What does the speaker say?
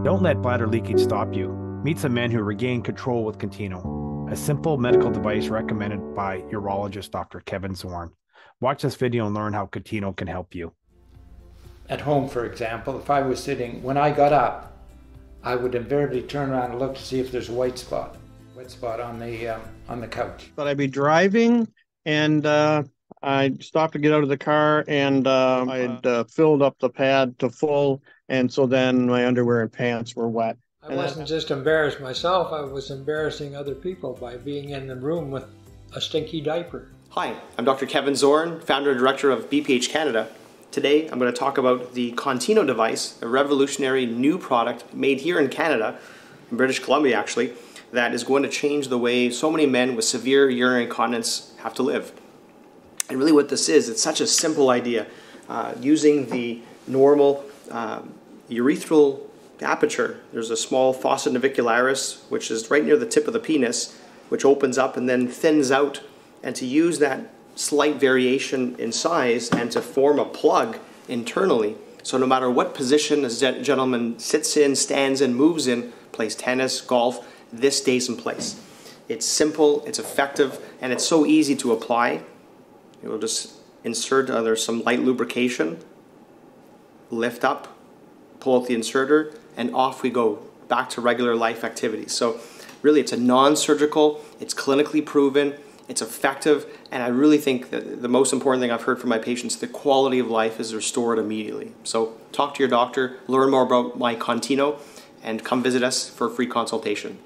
Don't let bladder leakage stop you. Meet some men who regain control with Contino, a simple medical device recommended by Urologist Dr. Zorn. Watch this video and learn how Contino can help you. At home, for example, if I was sitting, when I got up, I would invariably turn around and look to see if there's a wet spot on the couch. But I'd be driving and I'd stop to get out of the car and I'd filled up the pad to full, and so then my underwear and pants were wet. I wasn't just embarrassed myself, I was embarrassing other people by being in the room with a stinky diaper. Hi, I'm Dr. Kevin Zorn, founder and director of BPH Canada. Today I'm going to talk about the Contino device, a revolutionary new product made here in Canada, in British Columbia actually, that is going to change the way so many men with severe urinary incontinence have to live. And really what this is, it's such a simple idea. Using the normal urethral aperture, there's a small fossa navicularis, which is right near the tip of the penis, which opens up and then thins out. And to use that slight variation in size and to form a plug internally, so no matter what position a gentleman sits in, stands in, moves in, plays tennis, golf, this stays in place. It's simple, it's effective, and it's so easy to apply. You'll just insert, there's some light lubrication, lift up, pull out the inserter, and off we go, back to regular life activities. So really it's a non-surgical, it's clinically proven, it's effective, and I really think that the most important thing I've heard from my patients, the quality of life is restored immediately. So talk to your doctor, learn more about my Contino, and come visit us for a free consultation.